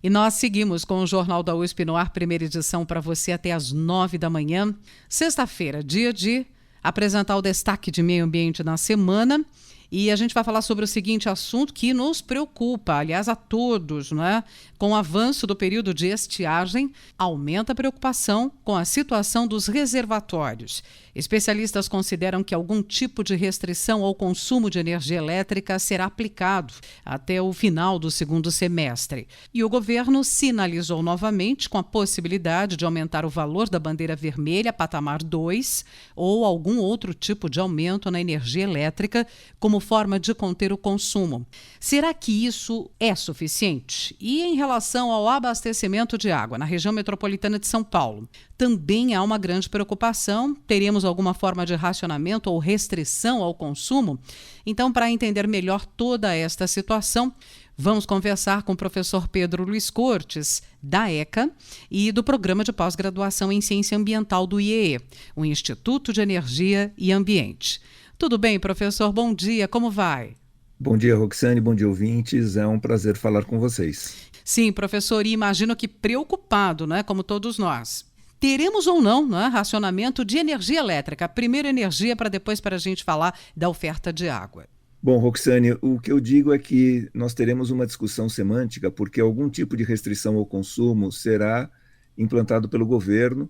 E nós seguimos com o Jornal da USP no ar, primeira edição para você até às 9 da manhã. Sexta-feira, dia de apresentar o destaque de meio ambiente na semana. E a gente vai falar sobre o seguinte assunto que nos preocupa, aliás, a todos, né? Com o avanço do período de estiagem, aumenta a preocupação com a situação dos reservatórios. Especialistas consideram que algum tipo de restrição ao consumo de energia elétrica será aplicado até o final do segundo semestre. E o governo sinalizou novamente com a possibilidade de aumentar o valor da bandeira vermelha, patamar 2, ou algum outro tipo de aumento na energia elétrica, como forma de conter o consumo. Será que isso é suficiente? E em relação ao abastecimento de água na região metropolitana de São Paulo, também há uma grande preocupação. Teremos alguma forma de racionamento ou restrição ao consumo? Então, para entender melhor toda esta situação, vamos conversar com o professor Pedro Luiz Cortes, da ECA, e do Programa de Pós-Graduação em Ciência Ambiental do IEE, o Instituto de Energia e Ambiente. Tudo bem, professor? Bom dia, como vai? Bom dia, Roxane, bom dia, ouvintes. É um prazer falar com vocês. Sim, professor, e imagino que preocupado, né, como todos nós. Teremos ou não, né, racionamento de energia elétrica? Primeiro energia, para depois para a gente falar da oferta de água. Bom, Roxane, o que eu digo é que nós teremos uma discussão semântica, porque algum tipo de restrição ao consumo será implantado pelo governo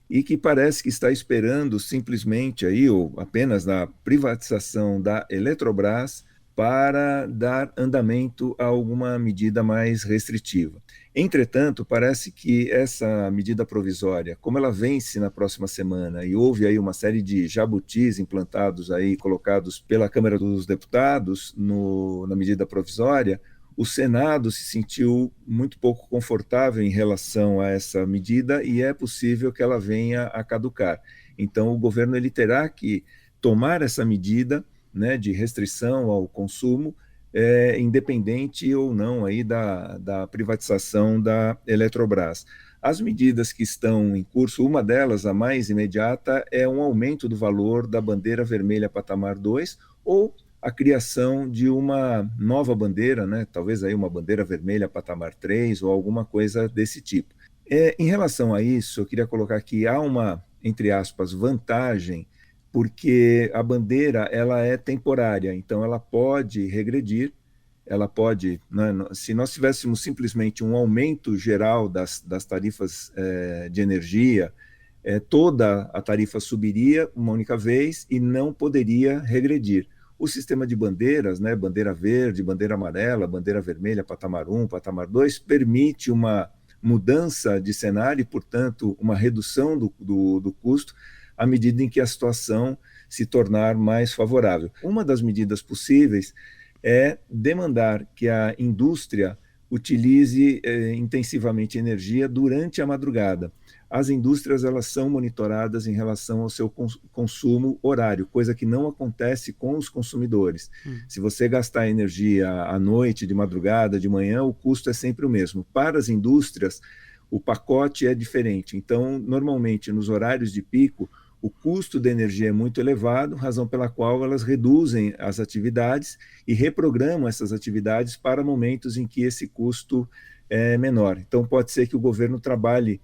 e que parece que está esperando simplesmente aí, ou apenas na privatização da Eletrobras para dar andamento a alguma medida mais restritiva. Entretanto, parece que essa medida provisória, como ela vence na próxima semana e houve aí uma série de jabutis implantados aí, colocados pela Câmara dos Deputados na medida provisória, o Senado se sentiu muito pouco confortável em relação a essa medida e é possível que ela venha a caducar. Então, o governo ele terá que tomar essa medida, né, de restrição ao consumo, independente ou não aí da privatização da Eletrobras. As medidas que estão em curso, uma delas, a mais imediata, é um aumento do valor da bandeira vermelha patamar 2 ou a criação de uma nova bandeira, né, talvez aí uma bandeira vermelha patamar 3 ou alguma coisa desse tipo. Em relação a isso, eu queria colocar que há uma, entre aspas, vantagem, porque a bandeira ela é temporária, então ela pode regredir, ela pode, né, se nós tivéssemos simplesmente um aumento geral das tarifas de energia, toda a tarifa subiria uma única vez e não poderia regredir. O sistema de bandeiras, né, bandeira verde, bandeira amarela, bandeira vermelha, patamar 1, patamar 2, permite uma mudança de cenário e, portanto, uma redução do custo à medida em que a situação se tornar mais favorável. Uma das medidas possíveis é demandar que a indústria utilize intensivamente energia durante a madrugada. As indústrias elas são monitoradas em relação ao seu consumo horário, coisa que não acontece com os consumidores. Se você gastar energia à noite, de madrugada, de manhã, o custo é sempre o mesmo. Para as indústrias, o pacote é diferente. Então, normalmente, nos horários de pico, o custo da energia é muito elevado, razão pela qual elas reduzem as atividades e reprogramam essas atividades para momentos em que esse custo é menor. Então, pode ser que o governo trabalhe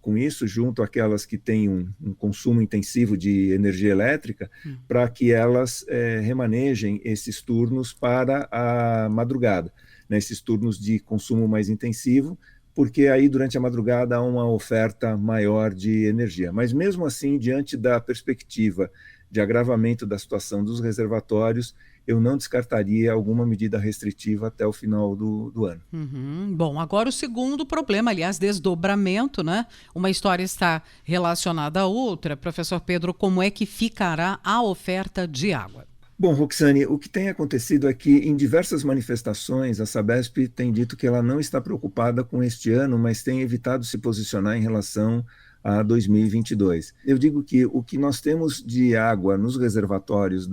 com isso, junto àquelas que têm um consumo intensivo de energia elétrica, para que elas remanejem esses turnos para a madrugada, né, esses turnos de consumo mais intensivo, porque aí durante a madrugada há uma oferta maior de energia. Mas mesmo assim, diante da perspectiva de agravamento da situação dos reservatórios, eu não descartaria alguma medida restritiva até o final do ano. Bom, agora o segundo problema, aliás, desdobramento, né? Uma história está relacionada à outra. Professor Pedro, como é que ficará a oferta de água? Bom, Roxane, o que tem acontecido é que em diversas manifestações a Sabesp tem dito que ela não está preocupada com este ano, mas tem evitado se posicionar em relação a 2022. Eu digo que o que nós temos de água nos reservatórios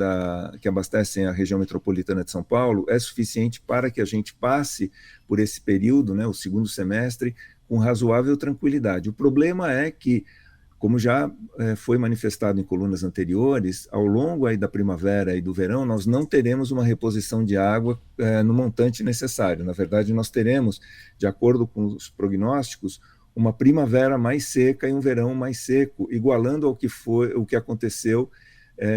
que abastecem a região metropolitana de São Paulo é suficiente para que a gente passe por esse período, né, o segundo semestre, com razoável tranquilidade. O problema é que Como já foi manifestado em colunas anteriores, ao longo aí da primavera e do verão, nós não teremos uma reposição de água no montante necessário. Na verdade, nós teremos, de acordo com os prognósticos, uma primavera mais seca e um verão mais seco, igualando ao que foi o que aconteceu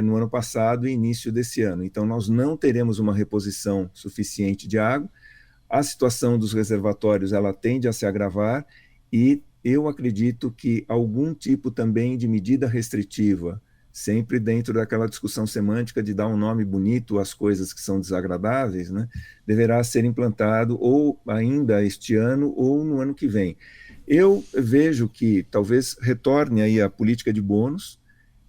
no ano passado e início desse ano. Então, nós não teremos uma reposição suficiente de água. A situação dos reservatórios ela tende a se agravar e eu acredito que algum tipo também de medida restritiva, sempre dentro daquela discussão semântica de dar um nome bonito às coisas que são desagradáveis, né, deverá ser implantado ou ainda este ano ou no ano que vem. Eu vejo que talvez retorne aí a política de bônus,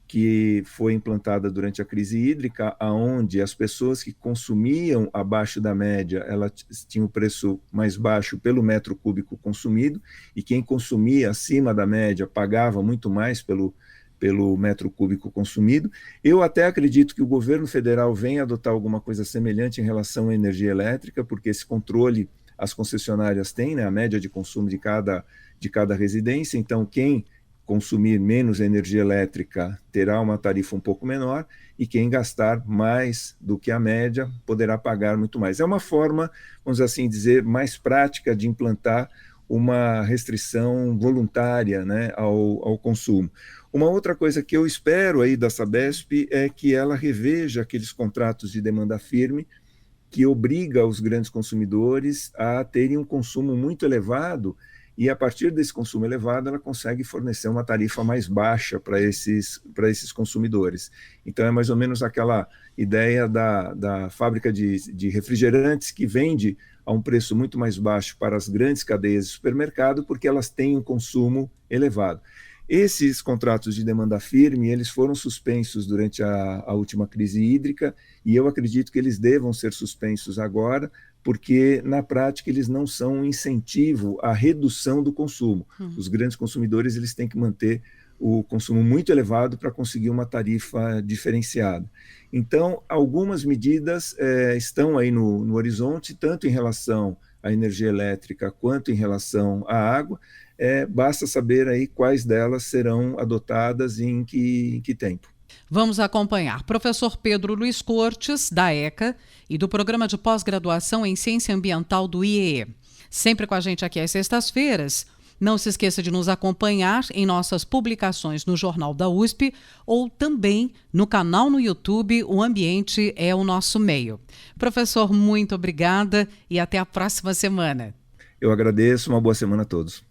que foi implantada durante a crise hídrica, aonde as pessoas que consumiam abaixo da média, elas tinham o preço mais baixo pelo metro cúbico consumido, e quem consumia acima da média pagava muito mais pelo metro cúbico consumido. Eu até acredito que o governo federal venha adotar alguma coisa semelhante em relação à energia elétrica, porque esse controle as concessionárias têm, né, a média de consumo de cada residência, então quem consumir menos energia elétrica terá uma tarifa um pouco menor e quem gastar mais do que a média poderá pagar muito mais. É uma forma, vamos assim dizer, mais prática de implantar uma restrição voluntária, né, ao consumo. Uma outra coisa que eu espero aí da Sabesp é que ela reveja aqueles contratos de demanda firme que obriga os grandes consumidores a terem um consumo muito elevado, e a partir desse consumo elevado ela consegue fornecer uma tarifa mais baixa para esses consumidores. Então é mais ou menos aquela ideia da fábrica de refrigerantes que vende a um preço muito mais baixo para as grandes cadeias de supermercado porque elas têm um consumo elevado. Esses contratos de demanda firme, eles foram suspensos durante a última crise hídrica e eu acredito que eles devam ser suspensos agora, porque na prática eles não são um incentivo à redução do consumo. Os grandes consumidores eles têm que manter o consumo muito elevado para conseguir uma tarifa diferenciada. Então, algumas medidas estão aí no horizonte, tanto em relação à energia elétrica quanto em relação à água. Basta saber aí quais delas serão adotadas e em que tempo. Vamos acompanhar professor Pedro Luiz Cortes, da ECA, e do Programa de Pós-Graduação em Ciência Ambiental do IEE. Sempre com a gente aqui às sextas-feiras. Não se esqueça de nos acompanhar em nossas publicações no Jornal da USP ou também no canal no YouTube O Ambiente é o Nosso Meio. Professor, muito obrigada e até a próxima semana. Eu agradeço, uma boa semana a todos.